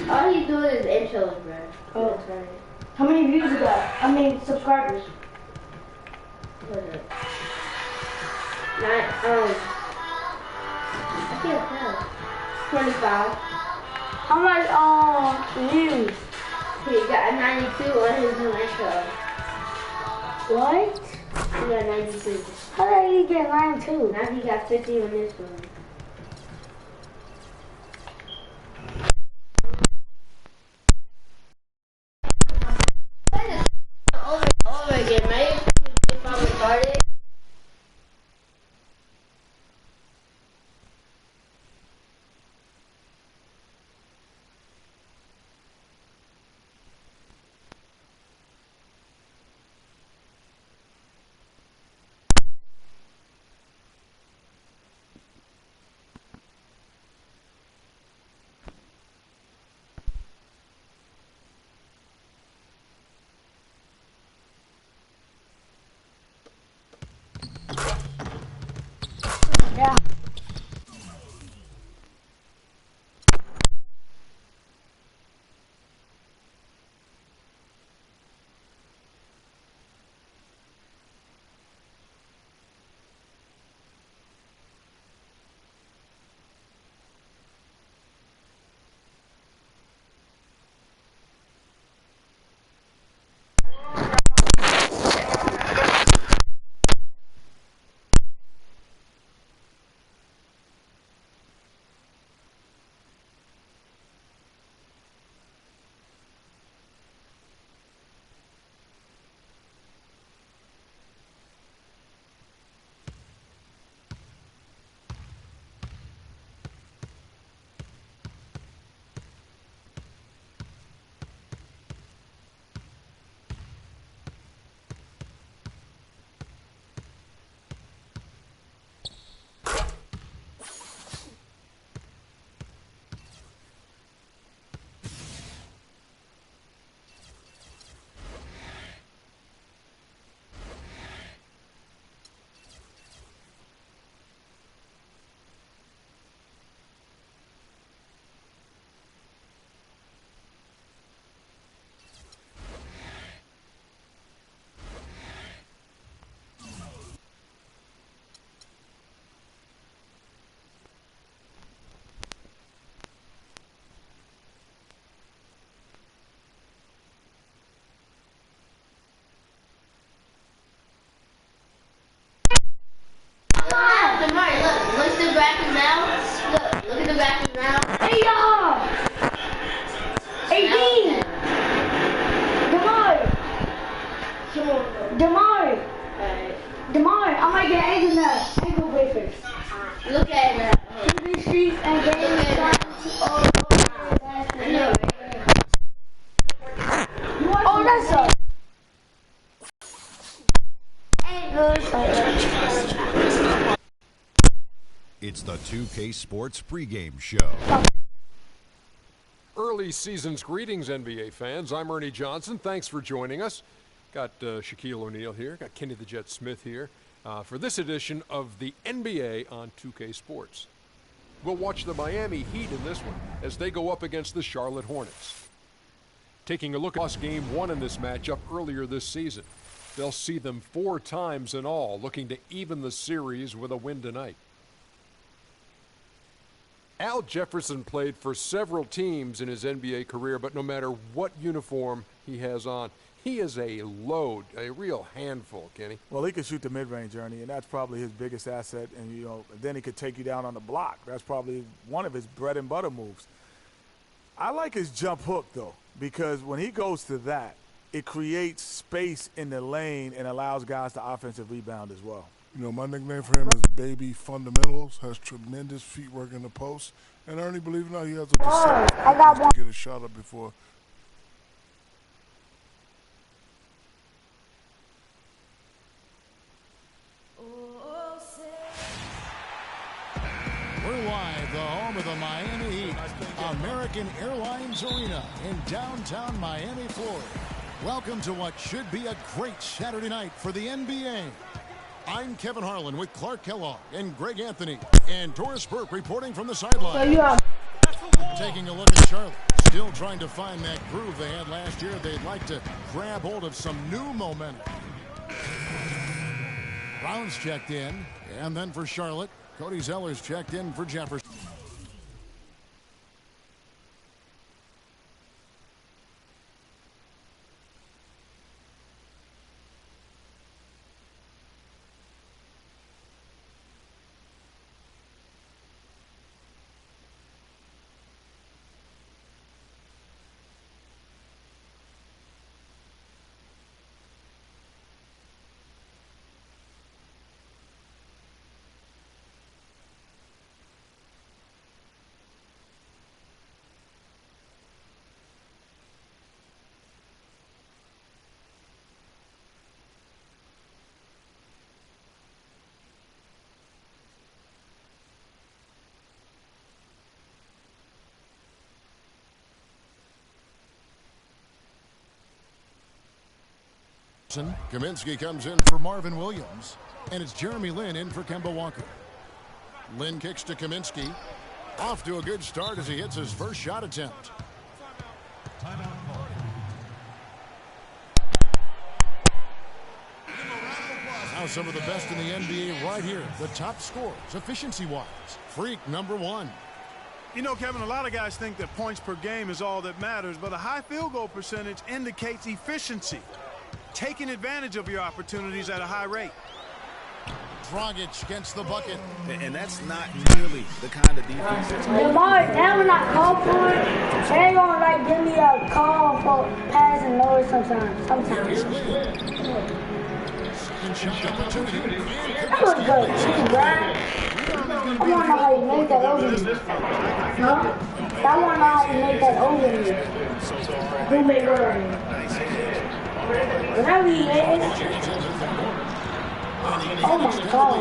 All he's doing is intros, bro. Oh. How many views you got? I mean, subscribers. What is it? I can't tell. 25. How much views? He got 92 on his new intro. What? He got 92. How did he get 92? Now he got 50 on this one. Over again, mate. If I'm retarded. Yeah. Hey, y'all! 18! Damari! Damari, I'm making eggs now. Egg wafers. Look at that. TV streets and games. Oh, that's all. It's the 2K Sports pregame show. Early season's greetings, NBA fans. I'm Ernie Johnson. Thanks for joining us. Got Shaquille O'Neal here. Got Kenny the Jet Smith here for this edition of the NBA on 2K Sports. We'll watch the Miami Heat in this one as they go up against the Charlotte Hornets. Taking a look at game one in this matchup earlier this season. They'll see them 4 times in all, looking to even the series with a win tonight. Al Jefferson played for several teams in his NBA career, but no matter what uniform he has on, he is a load, a real handful, Kenny. Well, he can shoot the mid-range, Ernie, and that's probably his biggest asset. And, then he could take you down on the block. That's probably one of his bread and butter moves. I like his jump hook, though, because when he goes to that, it creates space in the lane and allows guys to offensive rebound as well. My nickname for him is Baby Fundamentals, has tremendous feet work in the post. And Ernie, believe it or not, he has a desire to get a shot up before. We're live, the home of the Miami Heat, American Airlines Arena in downtown Miami, Florida. Welcome to what should be a great Saturday night for the NBA. I'm Kevin Harlan with Clark Kellogg and Greg Anthony and Doris Burke reporting from the sideline. taking a look at Charlotte. Still trying to find that groove they had last year. They'd like to grab hold of some new momentum. Brown's checked in. And then for Charlotte, Cody Zeller's checked in for Jefferson. Kaminsky comes in for Marvin Williams, and it's Jeremy Lin in for Kemba Walker. Lin kicks to Kaminsky. Off to a good start as he hits his first shot attempt. Now some of the best in the NBA right here. The top scorers, efficiency-wise. Freak number one. You know, Kevin, a lot of guys think that points per game is all that matters, but a high field goal percentage indicates efficiency. Taking advantage of your opportunities at a high rate. Dragic gets the bucket. And that's not nearly the kind of defense that's Lamar, now when I call for it, they gonna like give me a call for passing lower sometimes. That was good. Brian. I wanna know how you make that over me. Huh? I wanna know how you make that over me. Who made it over me? Whenever he is. Oh my God.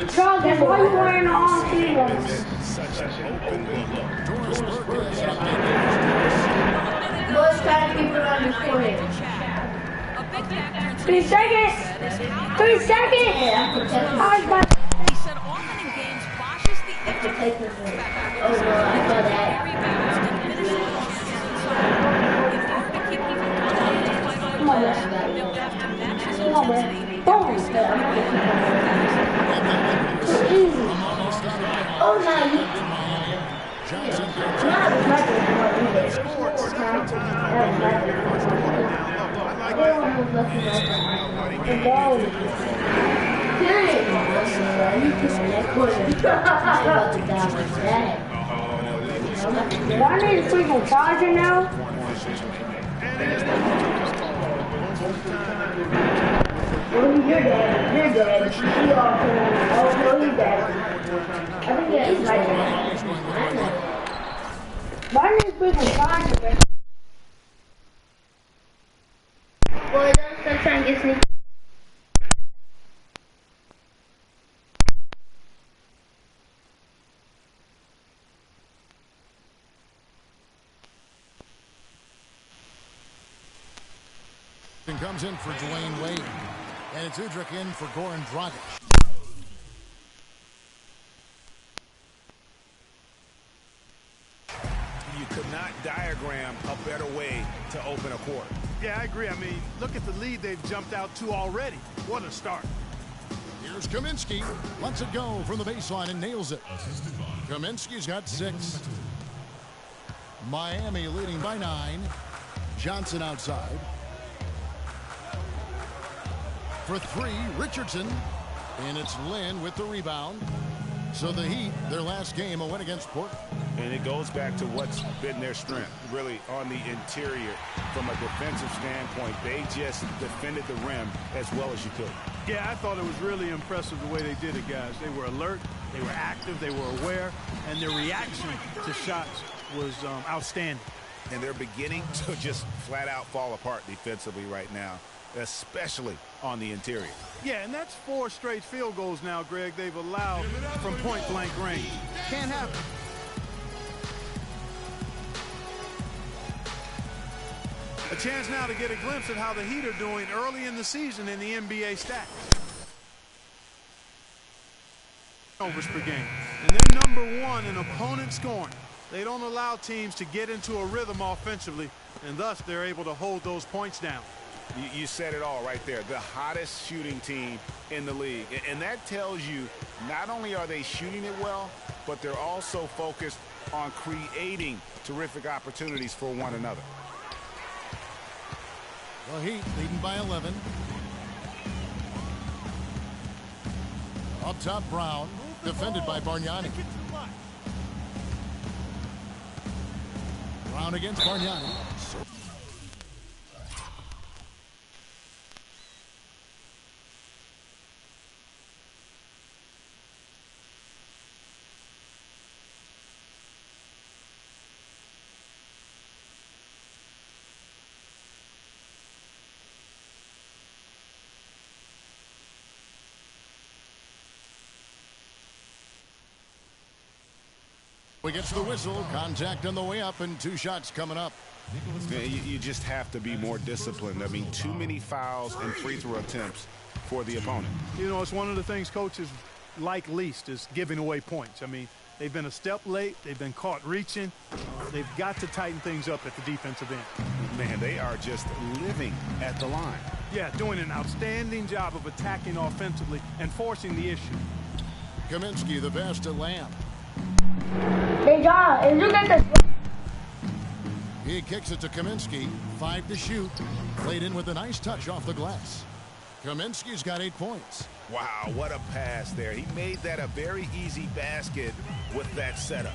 Charles, why are you wearing the arm sleeve? Most kind of people understand. 3 seconds. 3 seconds. Yeah, I can tell you. I was about He said often in games, washes the edge of the Oh, no, I saw that. Come on, man. Come on, man. Boom. Easy. Oh, no, you. Do I need a freaking charger now? Well, you're dead. You're dead. You are dead. Oh, no, you're dead. I think it's right there. But I need a freaking charger. Boy, don't start trying to get sneaky. Comes in for Dwayne Wade. And it's Udrich in for Goran Dragic. You could not diagram a better way to open a quarter. Yeah, I agree. I mean, look at the lead they've jumped out to already. What a start. Here's Kaminsky. Lets it go from the baseline and nails it. Kaminsky's got 6. Miami leading by 9. Johnson outside. For 3, Richardson. And it's Lin with the rebound. So the Heat, their last game, a win against Portland. And it goes back to what's been their strength, really, on the interior. From a defensive standpoint, they just defended the rim as well as you could. Yeah, I thought it was really impressive the way they did it, guys. They were alert, they were active, they were aware, and their reaction to shots was outstanding. And they're beginning to just flat out fall apart defensively right now, especially on the interior. Yeah, and that's 4 straight field goals now, Greg, they've allowed from point-blank range. Can't happen. A chance now to get a glimpse at how the Heat are doing early in the season in the NBA stats. Overs per game. And they're number 1 in opponent scoring. They don't allow teams to get into a rhythm offensively, and thus they're able to hold those points down. You said it all right there. The hottest shooting team in the league. And that tells you not only are they shooting it well, but they're also focused on creating terrific opportunities for one another. The Heat leading by 11. Up top, Brown. Defended by Bargnani. Brown against Bargnani. We get to the whistle. Contact on the way up and 2 shots coming up. You just have to be more disciplined. I mean, too many fouls and free throw attempts for the opponent. You know, it's one of the things coaches like least is giving away points. I mean, they've been a step late. They've been caught reaching. They've got to tighten things up at the defensive end. Man, they are just living at the line. Yeah, doing an outstanding job of attacking offensively and forcing the issue. Kaminsky, the best to Lamb. Hey, John, if you get the... He kicks it to Kaminsky. 5 to shoot. Played in with a nice touch off the glass. Kaminsky's got 8 points. Wow, what a pass there. He made that a very easy basket with that setup.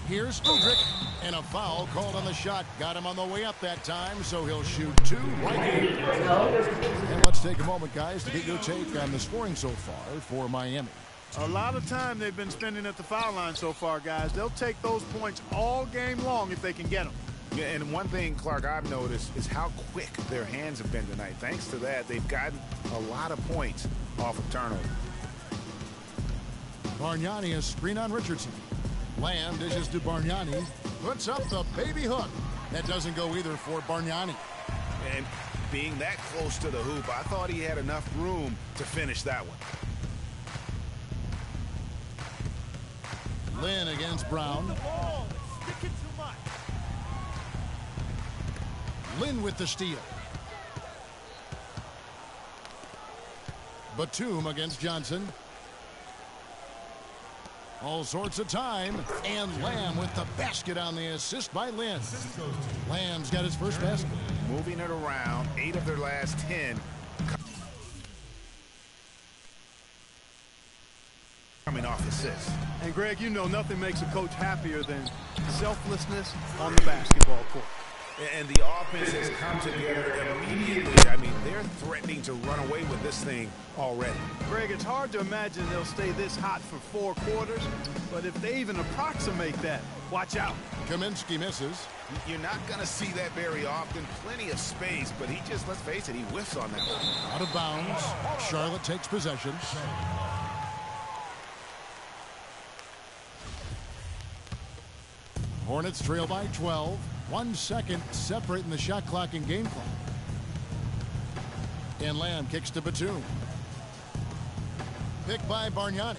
Here's Udrich, and a foul called on the shot. Got him on the way up that time, so he'll shoot 2 right here. And let's take a moment, guys, to get your take on the scoring so far for Miami. A lot of time they've been spending at the foul line so far, guys. They'll take those points all game long if they can get them. Yeah, and one thing, Clark, I've noticed is how quick their hands have been tonight. Thanks to that, they've gotten a lot of points off of turnover. Bargnani, a screen on Richardson. Lamb dishes to Bargnani. Puts up the baby hook. That doesn't go either for Bargnani. And being that close to the hoop, I thought he had enough room to finish that one. Lynn against Brown. Lynn with the steal. Batum against Johnson. All sorts of time. And Lamb with the basket on the assist by Lynn. Lamb's got his first basket. Moving it around. 8 of their last 10. Coming off assists. And Greg, you know nothing makes a coach happier than selflessness on the basketball court. And the offense has come together immediately. I mean, they're threatening to run away with this thing already. Greg, it's hard to imagine they'll stay this hot for 4 quarters, but if they even approximate that, watch out. Kaminsky misses. You're not going to see that very often. Plenty of space, but he just, let's face it, he whiffs on that one. Out of bounds. Charlotte takes possession. Hornets trail by 12. 1 second separating the shot clock and game clock. And Lamb kicks to Batum. Picked by Bargnani.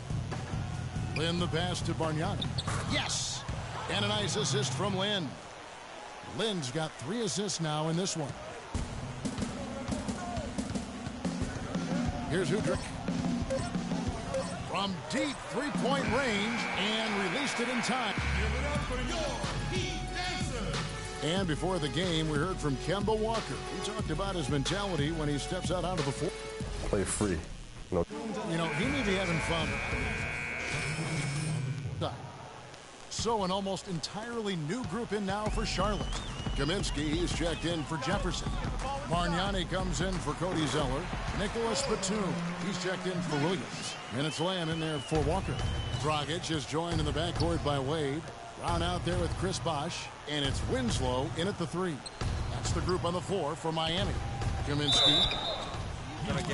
Lynn the pass to Bargnani. Yes! And a nice assist from Lynn. Lynn's got 3 assists now in this one. Here's Udrich. From deep 3-point range and released it in time. And before the game, we heard from Kemba Walker. He talked about his mentality when he steps out onto the floor. Play free. No. You know, he may be having fun. So an almost entirely new group in now for Charlotte. Kaminsky, he's checked in for Jefferson. Bargnani comes in for Cody Zeller. Nicholas Batum, he's checked in for Williams. And it's Lamb in there for Walker. Dragic is joined in the backcourt by Wade. Brown out there with Chris Bosh. And it's Winslow in at the 3. That's the group on the floor for Miami. Kaminsky.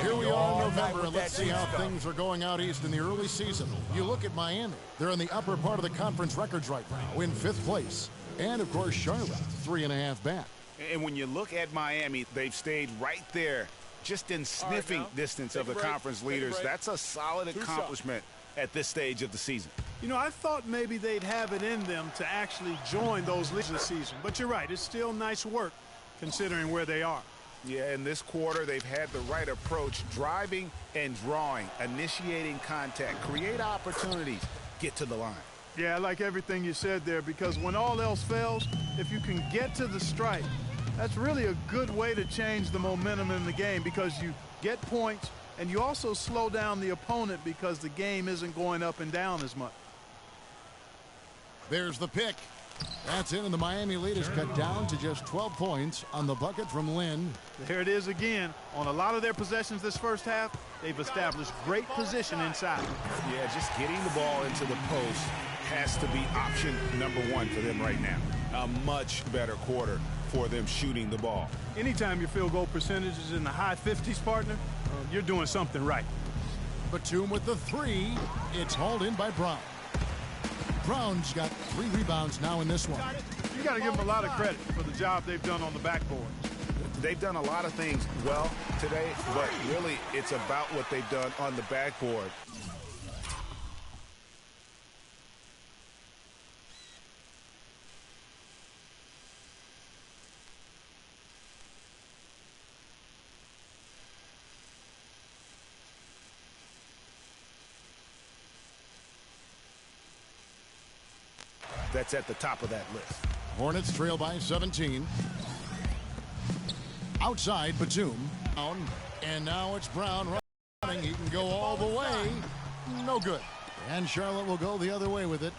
Here we are in November, and let's see how things are going out east in the early season. You look at Miami. They're in the upper part of the conference records right now, in 5th place. And, of course, Charlotte, 3.5 back. And when you look at Miami, they've stayed right there, just in sniffing distance of the conference leaders. That's a solid accomplishment at this stage of the season. You know, I thought maybe they'd have it in them to actually join those leagues this season. But you're right, it's still nice work considering where they are. Yeah, in this quarter, they've had the right approach, driving and drawing, initiating contact, create opportunities, get to the line. Yeah, I like everything you said there, because when all else fails, if you can get to the stripe, that's really a good way to change the momentum in the game, because you get points and you also slow down the opponent because the game isn't going up and down as much. There's the pick. That's it, and the Miami lead is cut down to just 12 points on the bucket from Lynn. There it is again. On a lot of their possessions this first half, they've established great position inside. Yeah, just getting the ball into the post has to be option number one for them right now. A much better quarter for them shooting the ball. Anytime your field goal percentage is in the high 50s, partner, you're doing something right. Batum with the three. It's hauled in by Brown. Brown's got 3 rebounds now in this one. You got to give them a lot of credit for the job they've done on the backboard. They've done a lot of things well today, but really it's about what they've done on the backboard. That's at the top of that list. Hornets trail by 17. Outside, Batum. And now it's Brown running. He can go all the way. No good. And Charlotte will go the other way with it.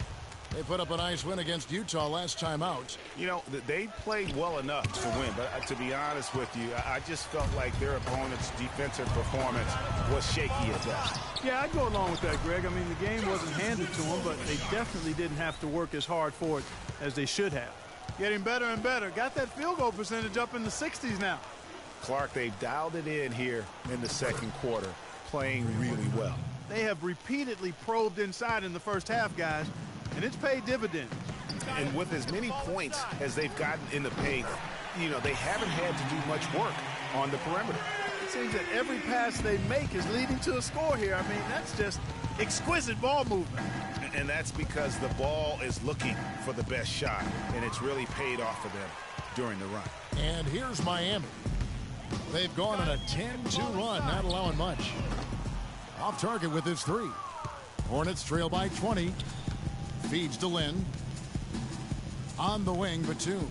They put up a nice win against Utah last time out. You know, they played well enough to win, but to be honest with you, I just felt like their opponent's defensive performance was shaky at best. Yeah, I'd go along with that, Greg. I mean, the game wasn't handed to them, but they definitely didn't have to work as hard for it as they should have. Getting better and better. Got that field goal percentage up in the 60s now. Clark, they've dialed it in here in the second quarter, playing really well. They have repeatedly probed inside in the first half, guys, and it's paid dividends. And with as many points as they've gotten in the paint, you know, they haven't had to do much work on the perimeter. It seems that every pass they make is leading to a score here. I mean, that's just exquisite ball movement. And that's because the ball is looking for the best shot, and it's really paid off for them during the run. And here's Miami. They've gone on a 10-2 run, not allowing much. Off target with his three. Hornets trail by 20. Feeds to Lynn. On the wing, Batum.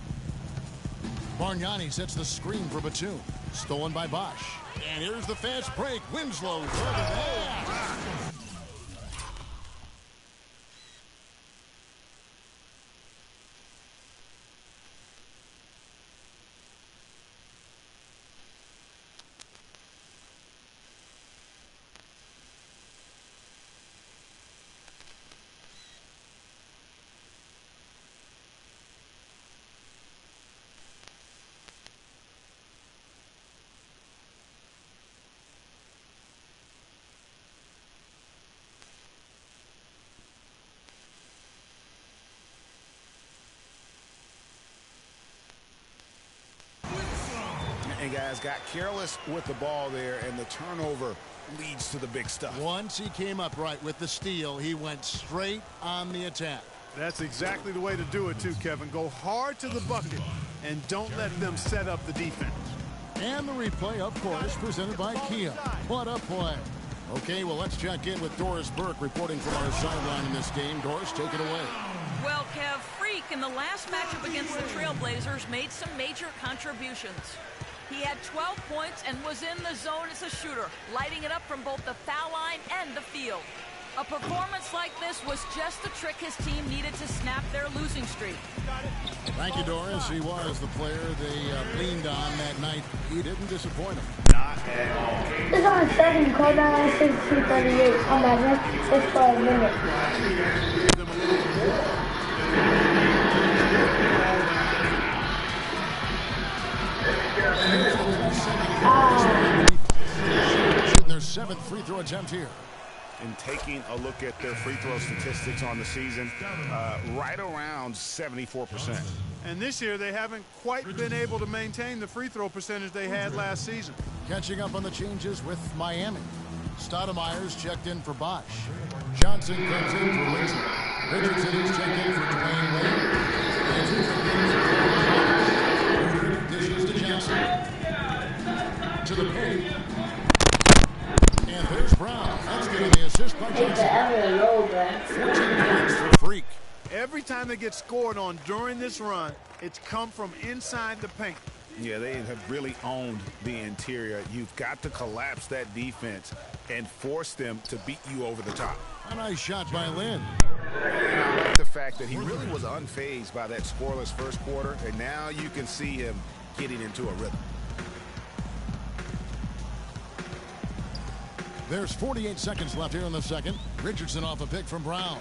Bargnani sets the screen for Batum. Stolen by Bosch. And here's the fast break. Winslow. And guys got careless with the ball there, and the turnover leads to the big stuff. Once he came up right with the steal, he went straight on the attack. That's exactly the way to do it too, Kevin. Go hard to the bucket and don't let them set up the defense. And the replay, of course, presented by Kia. What a play. Okay, well, let's check in with Doris Burke reporting from our sideline in this game. Doris, take it away. Well, Kev, Freak in the last matchup against the Trailblazers made some major contributions. He had 12 points and was in the zone as a shooter, lighting it up from both the foul line and the field. A performance like this was just the trick his team needed to snap their losing streak. Thank you, Doris. He was the player they leaned on that night. He didn't disappoint them. It's on 7, call down 6238. I'm back just for a minute. Shooting their 7th free throw attempt here. And taking a look at their free throw statistics on the season, right around 74%. And this year they haven't quite been able to maintain the free throw percentage they had last season. Catching up on the changes with Miami. Stoudemire's checked in for Bosch. Johnson comes in for Richardson. Richardson is checked in for Dwayne Wade. And dishes to Johnson. To the paint. And there's Brown. That's giving the assist by Johnson. 14 points for Freak. Every time they get scored on during this run, it's come from inside the paint. Yeah, they have really owned the interior. You've got to collapse that defense and force them to beat you over the top. A nice shot by Lynn. I like the fact that he really was unfazed by that scoreless first quarter, and now you can see him getting into a rhythm. There's 48 seconds left here in the second. Richardson off a pick from Brown.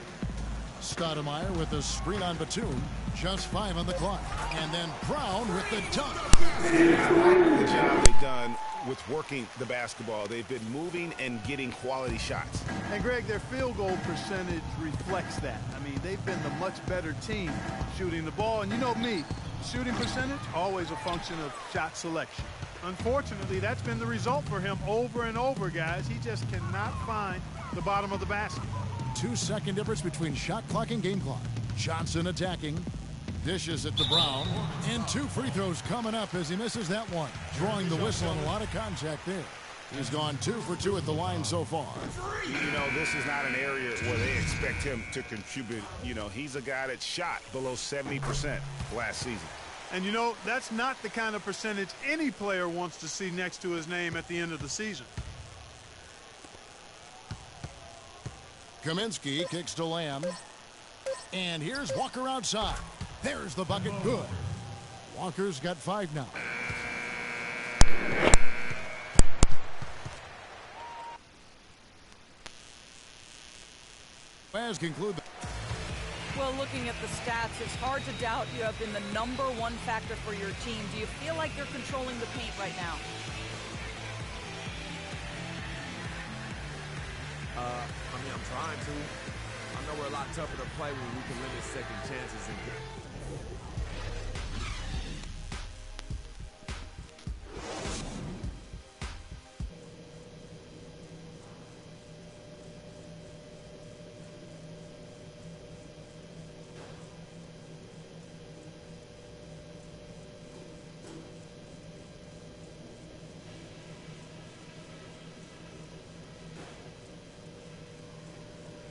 Stoudemire with the screen on Batum. Just 5 on the clock. And then Brown with the dunk. The job they've done with working the basketball. They've been moving and getting quality shots. And Greg, their field goal percentage reflects that. I mean, they've been the much better team shooting the ball. And you know me, shooting percentage, always a function of shot selection. Unfortunately, that's been the result for him over and over, guys. He just cannot find the bottom of the basket. 2-second difference between shot clock and game clock. Johnson attacking. Dishes it to Brown. And 2 free throws coming up as he misses that one. Drawing the whistle and a lot of contact there. He's gone 2 for 2 at the line so far. You know, this is not an area where they expect him to contribute. You know, he's a guy that shot below 70% last season. And you know, that's not the kind of percentage any player wants to see next to his name at the end of the season. Kaminsky kicks to Lamb. And here's Walker outside. There's the bucket. Good. Walker's got 5 now. As conclude. Well, looking at the stats, it's hard to doubt you have been the #1 factor for your team. Do you feel like you're controlling the paint right now? I mean, I'm trying to. I know we're a lot tougher to play when we can limit second chances and get.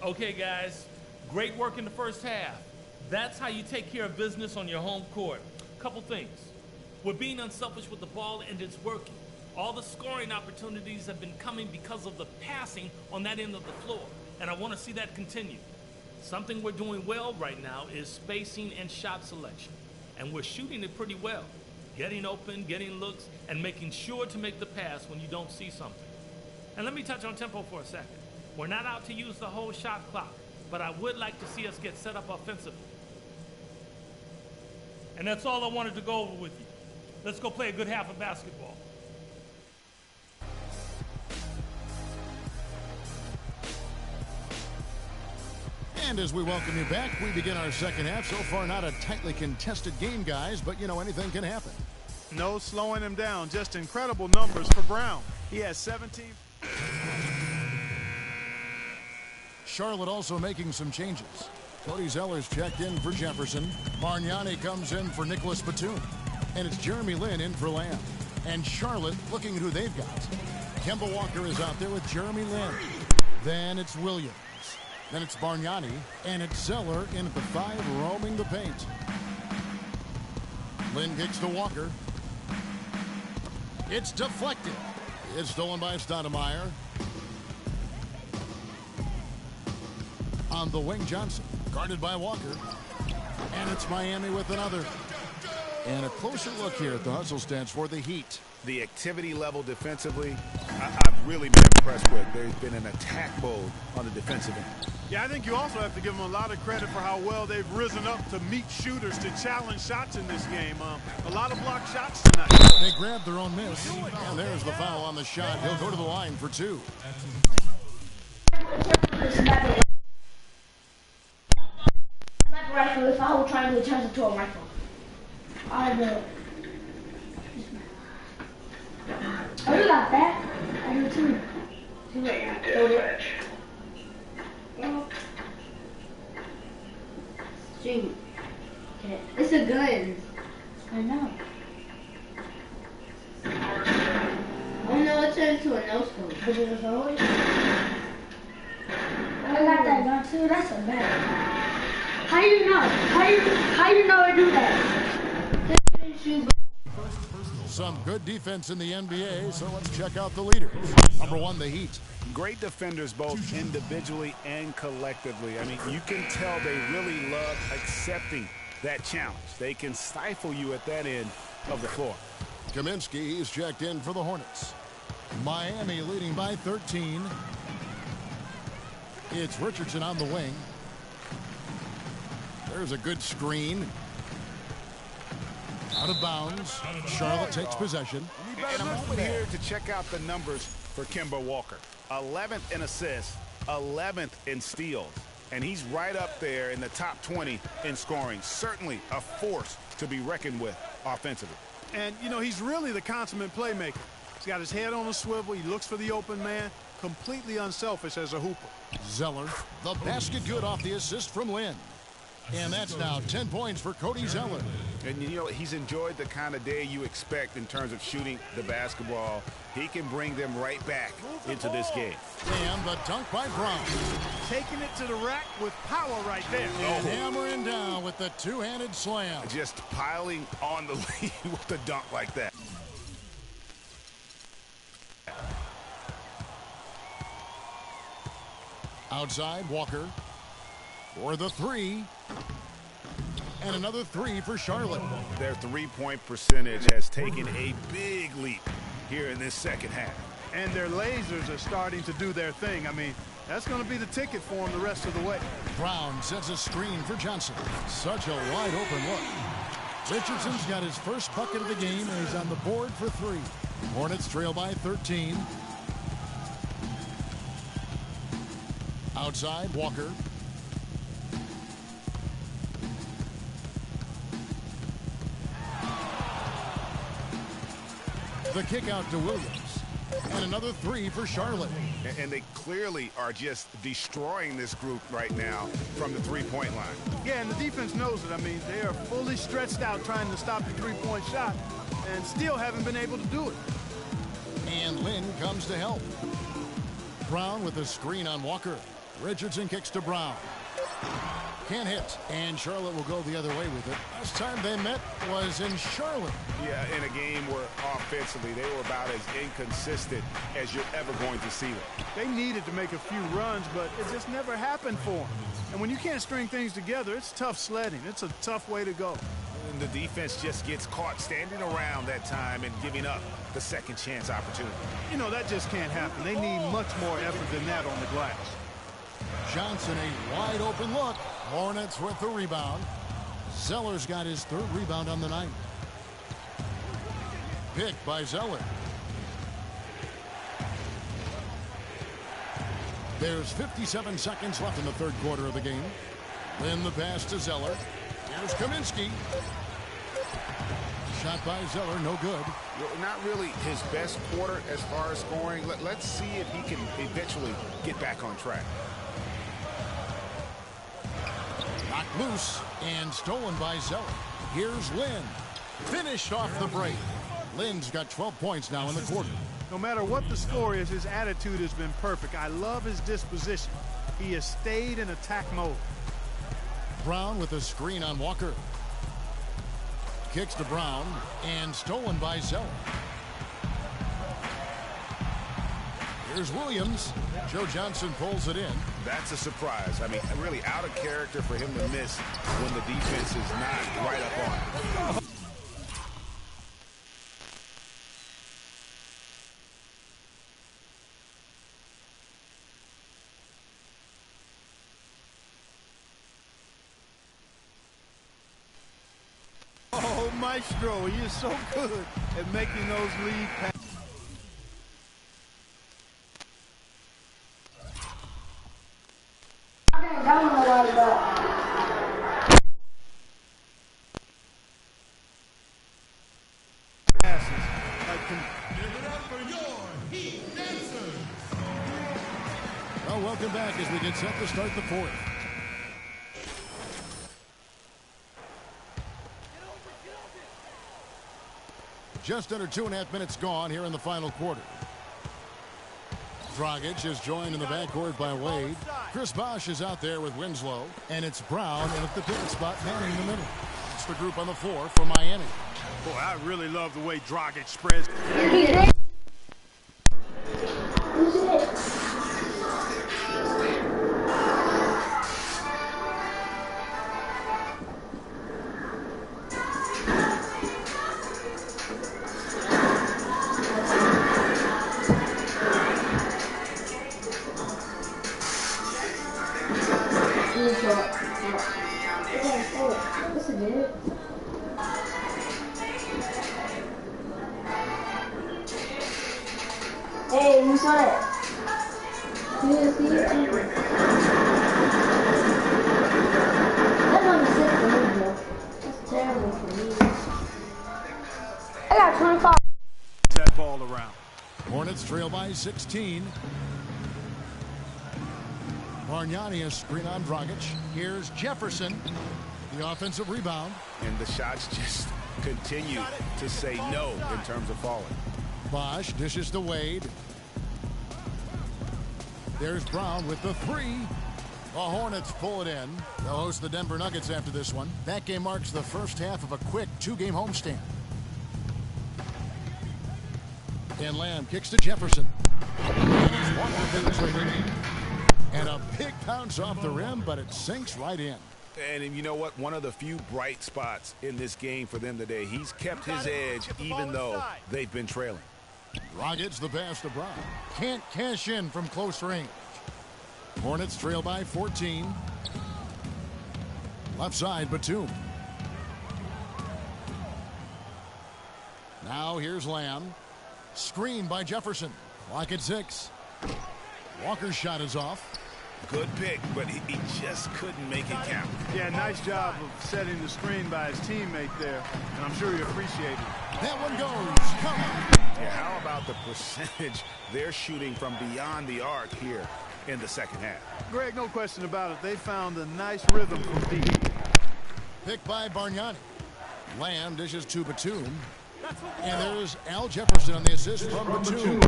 Okay, guys, great work in the first half. That's how you take care of business on your home court. Couple things. We're being unselfish with the ball, and it's working. All the scoring opportunities have been coming because of the passing on that end of the floor, and I want to see that continue. Something we're doing well right now is spacing and shot selection, and we're shooting it pretty well. Getting open, getting looks, and making sure to make the pass when you don't see something. And let me touch on tempo for a second. We're not out to use the whole shot clock, but I would like to see us get set up offensively. And that's all I wanted to go over with you. Let's go play a good half of basketball. And as we welcome you back, we begin our second half. So far, not a tightly contested game, guys, but, you know, anything can happen. No slowing him down. Just incredible numbers for Brown. He has 17. Charlotte also making some changes. Cody Zeller's checked in for Jefferson. Bargnani comes in for Nicholas Batum. And it's Jeremy Lin in for Lamb. And Charlotte looking at who they've got. Kemba Walker is out there with Jeremy Lin. Then it's Williams. Then it's Bargnani. And it's Zeller in at the 5, roaming the paint. Lin kicks to Walker. It's deflected. It's stolen by Stoudemire. On the wing, Johnson, guarded by Walker. And it's Miami with another. And a closer look here at the hustle stats for the Heat. The activity level defensively, I've really been impressed with. There's been an attack mode on the defensive end. Yeah, I think you also have to give them a lot of credit for how well they've risen up to meet shooters to challenge shots in this game. A lot of blocked shots tonight. They grabbed their own miss. And there's the foul on the shot. He'll go to the line for 2. If I was trying to change it to a rifle, I will. Oh, you got that? I do too. Shoot. Okay. It's a gun. I know. Oh no, it turned into a no-scope. I got that gun too. That's a bad. How you know? How you know I do that? Some good defense in the NBA, so let's check out the leaders. Number 1, the Heat. Great defenders both individually and collectively. I mean, you can tell they really love accepting that challenge. They can stifle you at that end of the floor. Kaminsky is checked in for the Hornets. Miami leading by 13. It's Richardson on the wing. There's a good screen. Out of bounds. Charlotte takes possession. And I'm over here to check out the numbers for Kemba Walker. 11th in assists, 11th in steals. And he's right up there in the top 20 in scoring. Certainly a force to be reckoned with offensively. And, you know, he's really the consummate playmaker. He's got his head on a swivel. He looks for the open man. Completely unselfish as a hooper. Zeller, the basket good off the assist from Lynn. And that's now 10 points for Cody Zeller. And, you know, he's enjoyed the kind of day you expect in terms of shooting the basketball. He can bring them right back into this game. And the dunk by Brown. Taking it to the rack with power right there. And hammering down with the two-handed slam. Just piling on the lead with the dunk like that. Outside, Walker for the 3. And another 3 for Charlotte. Their three-point percentage has taken a big leap here in this second half. And their lasers are starting to do their thing. I mean, that's going to be the ticket for them the rest of the way. Brown sets a screen for Johnson. Such a wide open look. Richardson's got his first bucket of the game, and he's on the board for 3. Hornets trail by 13. Outside, Walker. The kick out to Williams. And another 3 for Charlotte. And they clearly are just destroying this group right now from the three-point line. Yeah, and the defense knows it. I mean, they are fully stretched out trying to stop the three-point shot and still haven't been able to do it. And Lynn comes to help. Brown with a screen on Walker. Richardson kicks to Brown. Can't hit, and Charlotte will go the other way with it. Last time they met was in Charlotte. Yeah, in a game where offensively they were about as inconsistent as you're ever going to see them. They needed to make a few runs, but it just never happened for them. And when you can't string things together, it's tough sledding. It's a tough way to go. And the defense just gets caught standing around that time and giving up the second chance opportunity. You know, that just can't happen. They need much more effort than that on the glass. Johnson, a wide open look. Hornets with the rebound. Zeller's got his 3rd rebound on the night. Picked by Zeller. There's 57 seconds left in the 3rd quarter of the game. Then the pass to Zeller. Here's Kaminsky. Shot by Zeller, no good. Not really his best quarter as far as scoring. Let's see if he can eventually get back on track. Knocked loose and stolen by Zeller. Here's Lynn. Finished off the break. Lynn's got 12 points now in the quarter. No matter what the score is, his attitude has been perfect. I love his disposition. He has stayed in attack mode. Brown with a screen on Walker. Kicks to Brown and stolen by Zeller. Here's Williams. Joe Johnson pulls it in. That's a surprise. I mean, really out of character for him to miss when the defense is not right up on him. Oh, Maestro, he is so good at making those lead passes. That one a lot about. Well, welcome back as we get set to start the 4th. Just under 2.5 minutes gone here in the final quarter. Dragic is joined in the backcourt by Wade. Chris Bosh is out there with Winslow. And it's Brown in at the pivot spot, manning the middle. It's the group on the floor for Miami. Boy, I really love the way Dragic spreads. Hey, who's that? That's on the sick for me, bro. That's terrible for me. I got 25. That ball around. Hornets trail by 16. Bargnani a screen on Dragic. Here's Jefferson. The offensive rebound. And the shots just continue to say no in terms of falling. Bosh dishes to Wade. There's Brown with the three. The Hornets pull it in. They'll host the Denver Nuggets after this one. That game marks the first half of a quick 2-game homestand. And Lamb kicks to Jefferson. And a big bounce off the rim, but it sinks right in. And you know what? One of the few bright spots in this game for them today. He's kept his edge even though they've been trailing. Dragic the pass to Brown. Can't cash in from close range. Hornets trail by 14. Left side, Batum. Now here's Lamb. Screen by Jefferson. Clock at 6. Walker's shot is off. Good pick, but he just couldn't make it count. Yeah, nice job of setting the screen by his teammate there, and I'm sure he appreciated it. That one goes. Come on. Yeah, how about the percentage they're shooting from beyond the arc here in the second half? Greg, no question about it. They found a nice rhythm from deep. Picked by Bargnani. Lamb dishes to Batum. And there's Al Jefferson on the assist from Batum.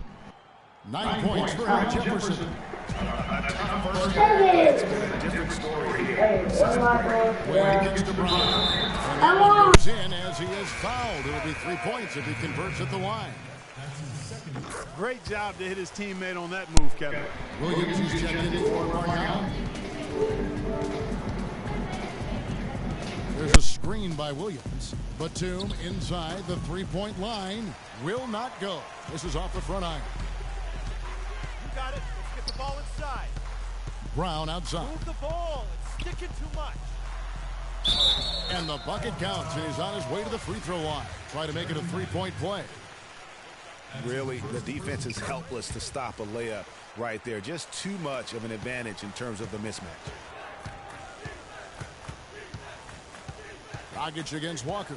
9 points for Al Jefferson. It's been a different story here. Wade kicks to Brown. And that one goes in as he is fouled. It'll be 3 points if he converts at the line. Great job to hit his teammate on that move, Kevin. Williams is checked in for Bargnani. There's a screen by Williams. Batum inside the three-point line. Will not go. This is off the front iron. You got it. Let's get the ball inside. Brown outside. Move the ball. It's sticking too much. And the bucket counts, and he's on his way to the free throw line. Try to make it a three-point play. Really, the defense is helpless to stop a layup right there. Just too much of an advantage in terms of the mismatch. Dragic against Walker.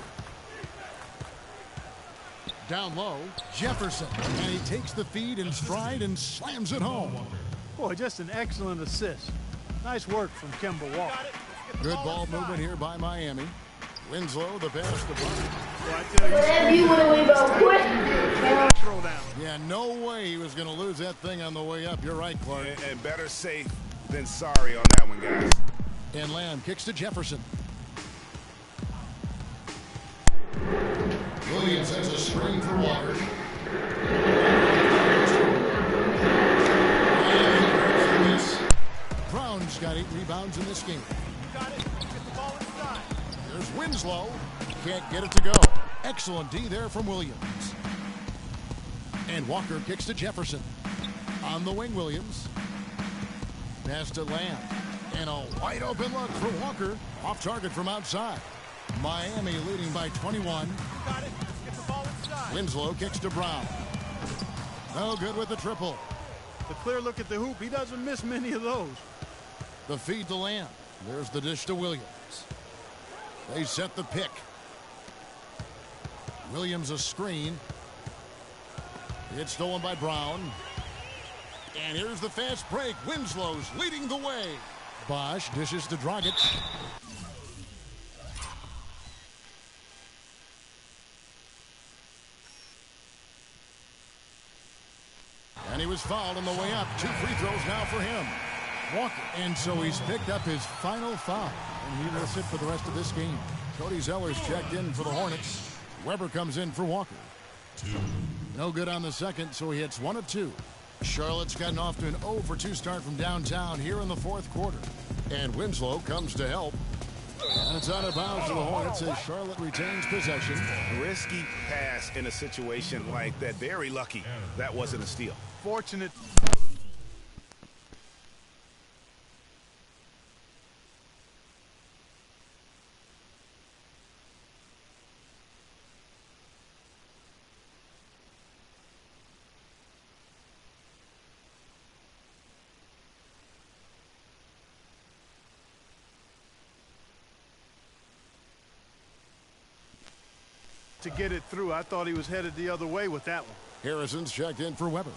Down low, Jefferson. And he takes the feed in stride and slams it home. Boy, just an excellent assist. Nice work from Kemba Walker. Good ball movement here by Miami. Winslow, the pass to Brown. Yeah, no way he was going to lose that thing on the way up. You're right, Clark. And better safe than sorry on that one, guys. And Lamb kicks to Jefferson. Williams has a screen for Walker. Brown's got 8 rebounds in this game. Got it. Get the ball inside. There's Winslow. Can't get it to go. Excellent D there from Williams. And Walker kicks to Jefferson. On the wing, Williams. Pass to Lamb. And a wide open look for Walker. Off target from outside. Miami leading by 21. Got it. Let's get the ball inside. Winslow kicks to Brown. No good with the triple. The clear look at the hoop. He doesn't miss many of those. The feed to Lamb. There's the dish to Williams. They set the pick. Williams a screen. It's stolen by Brown. And here's the fast break. Winslow's leading the way. Bosh dishes to Dragic. he was fouled on the way up. 2 free throws now for him. Walker. And so he's picked up his final foul, and he will sit for the rest of this game. Cody Zeller's checked in for the Hornets. Weber comes in for Walker. 2. No good on the second, so he hits 1 of 2. Charlotte's gotten off to an 0 for 2 start from downtown here in the 4th quarter. And Winslow comes to help. And it's out of bounds to the Hornets as Charlotte retains possession. Risky pass in a situation like that. Very lucky that wasn't a steal. Fortunate. To get it through. I thought he was headed the other way with that one. Harrison's checked in for Weber.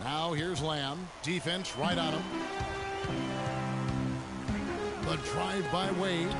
Now here's Lamb. Defense right on him. The drive by Wade.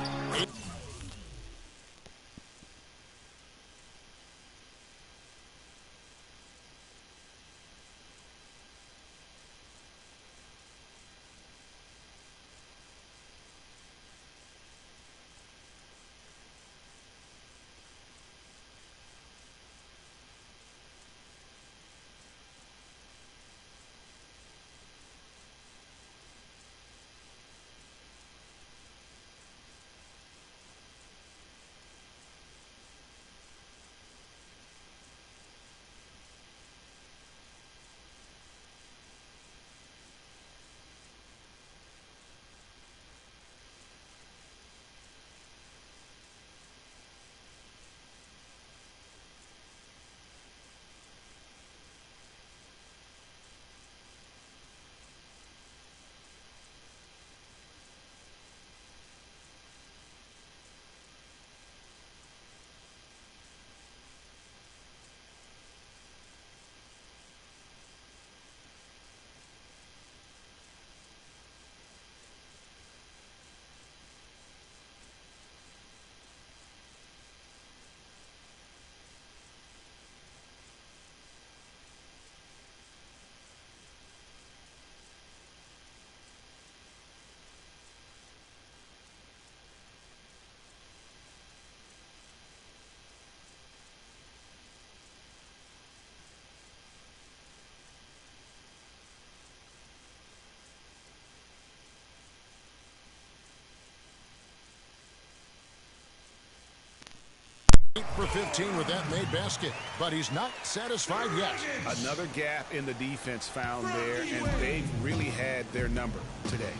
For 15 with that made basket, but he's not satisfied yet. Another gap in the defense found there, and they've really had their number today.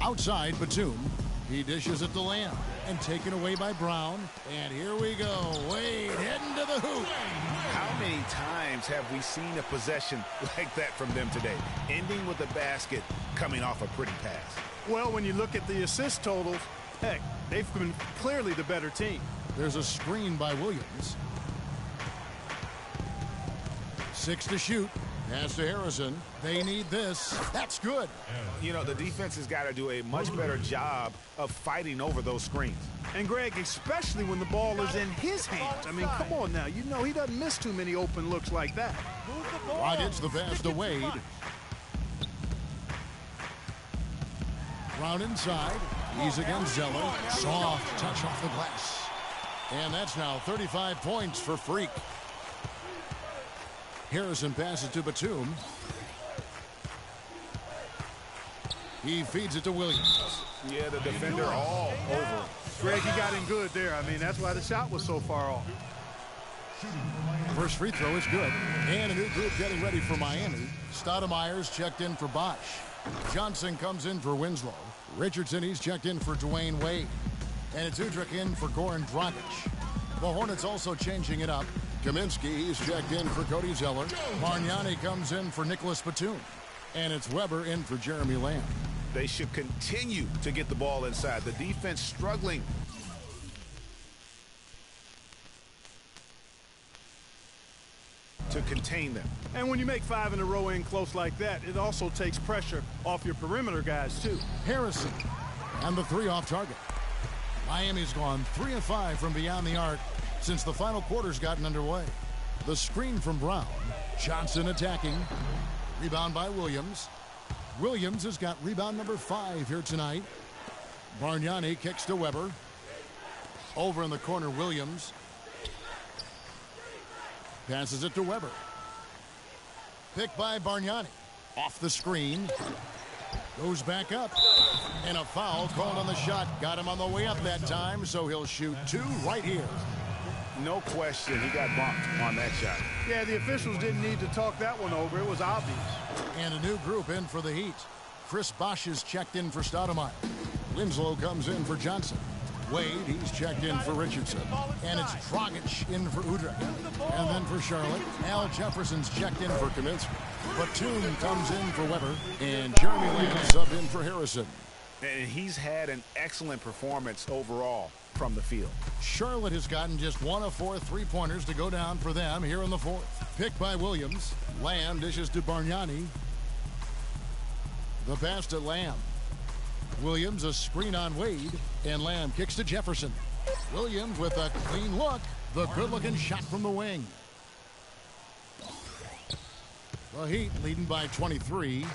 Outside, Batum. He dishes it to Lamb and taken away by Brown. And here we go. Wade heading to the hoop. How many times have we seen a possession like that from them today? Ending with a basket, coming off a pretty pass. Well, when you look at the assist totals, heck, they've been clearly the better team. There's a screen by Williams. 6 to shoot. Pass to Harrison. They need this. That's good. You know, the defense has got to do a much better job of fighting over those screens. And, Greg, especially when the ball is in his hands. I mean, come on now. You know he doesn't miss too many open looks like that. Rockets the pass to Wade. Brown inside. He's against Zeller. Soft touch off the glass. And that's now 35 points for Freak. Harrison passes to Batum. He feeds it to Williams. Yeah, the defender all over. Greg, he got in good there. I mean, that's why the shot was so far off. First free throw is good. And a new group getting ready for Miami. Stoudemire's checked in for Bosch. Johnson comes in for Winslow. Richardson, he's checked in for Dwayne Wade. And it's Udrich in for Goran Dragic. The Hornets also changing it up. Kaminsky, he's checked in for Cody Zeller. Margnani comes in for Nicholas Batum. And it's Weber in for Jeremy Lamb. They should continue to get the ball inside. The defense struggling. To contain them. And when you make 5 in a row in close like that, it also takes pressure off your perimeter guys, too. Harrison and the 3 off target. Miami's gone 3 of 5 from beyond the arc, since the final quarter's gotten underway. The screen from Brown. Johnson attacking. Rebound by Williams. Williams has got rebound number 5 here tonight. Bargnani kicks to Weber. Over in the corner, Williams. Passes it to Weber. Picked by Bargnani. Off the screen. Goes back up. And a foul called on the shot. Got him on the way up that time, so he'll shoot 2 right here. No question, he got bumped on that shot. Yeah, the officials didn't need to talk that one over. It was obvious. And a new group in for the Heat. Chris Bosh is checked in for Stoudemire. Winslow comes in for Johnson. Wade, he's checked in for Richardson. And it's Dragic in for Udrih. And then for Charlotte, Al Jefferson's checked in for Kaminsky. Batum comes in for Weber. And Jeremy Lamb subbed in for Harrison. And he's had an excellent performance overall from the field. Charlotte has gotten just 1 of 4 3-pointers to go down for them here in the 4th. Picked by Williams. Lamb dishes to Bargnani. The pass to Lamb. Williams a screen on Wade. And Lamb kicks to Jefferson. Williams with a clean look. The good-looking shot from the wing. The Heat leading by 23.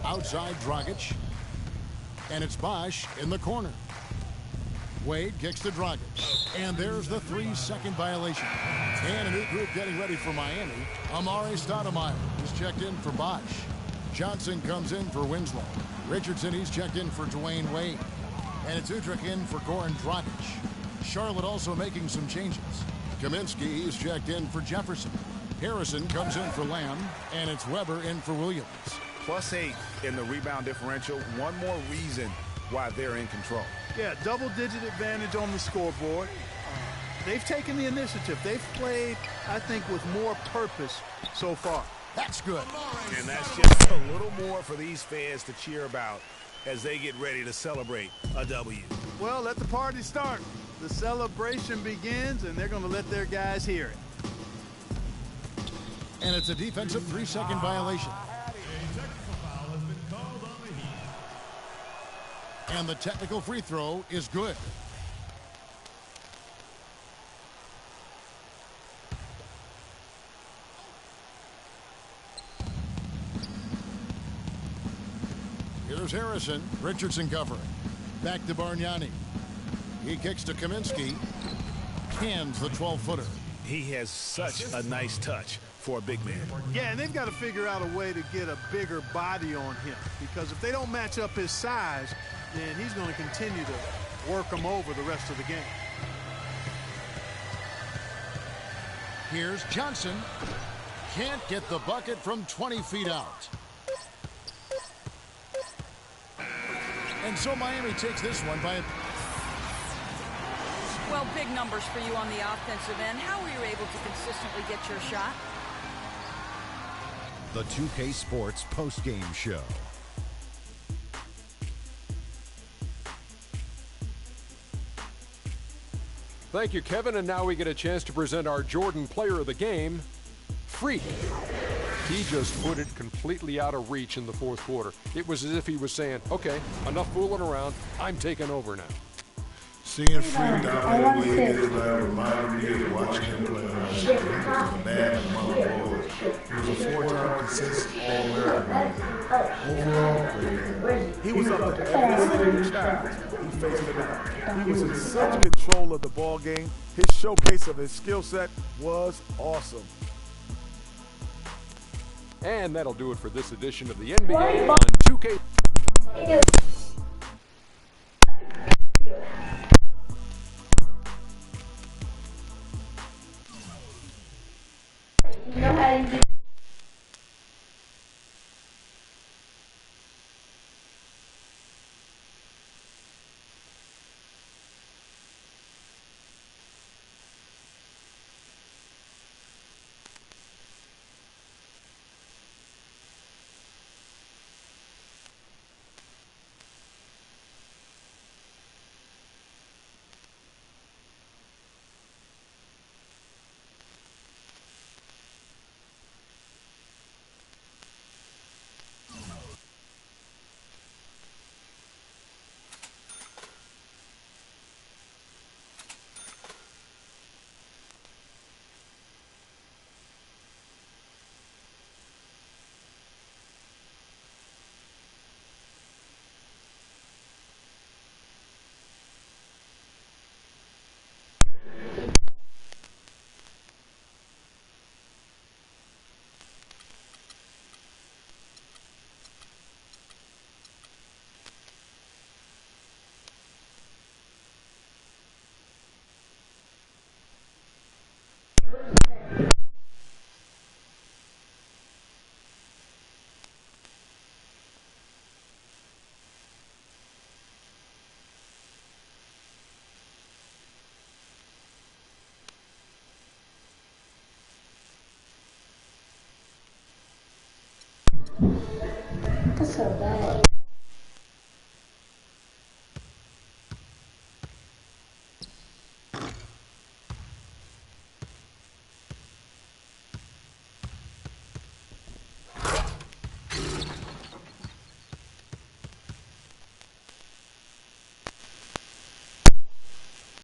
Outside Dragic. And it's Bosh in the corner. Wade kicks to Dragic. And there's the 3-second violation. And a new group getting ready for Miami. Amari Stoudemire is checked in for Bosh. Johnson comes in for Winslow. Richardson, he's checked in for Dwayne Wade. And it's Udrih in for Goran Dragic. Charlotte also making some changes. Kaminsky, he's checked in for Jefferson. Harrison comes in for Lamb. And it's Weber in for Williams. +8 in the rebound differential. One more reason why they're in control. Yeah, double-digit advantage on the scoreboard. They've taken the initiative. They've played, I think, with more purpose so far. That's good. And that's just a little more for these fans to cheer about as they get ready to celebrate a W. Well, let the party start. The celebration begins, and they're going to let their guys hear it. And it's a defensive 3-second violation. And the technical free throw is good. Here's Harrison. Richardson covering. Back to Bargnani. He kicks to Kaminsky. Cans the 12-footer. He has such a nice touch for a big man. Yeah, and they've got to figure out a way to get a bigger body on him, because if they don't match up his size, then he's going to continue to work them over the rest of the game. Here's Johnson. Can't get the bucket from 20 feet out. And so Miami takes this one by a... Well, big numbers for you on the offensive end. How were you able to consistently get your shot? The 2K Sports postgame show. Thank you, Kevin. And now we get a chance to present our Jordan Player of the Game, Freak. He just put it completely out of reach in the 4th quarter. It was as if he was saying, okay, enough fooling around. I'm taking over now. Seeing Freak dominate the league this night reminded me of watching him play on the street. He was a man among boys. He was a 4-time consistent All-American. Overall, great game. He was up to every single challenge he faced tonight. He was in such control of the ball game. His showcase of his skill set was awesome. And that'll do it for this edition of the NBA on 2K. You know how you do. That's so bad.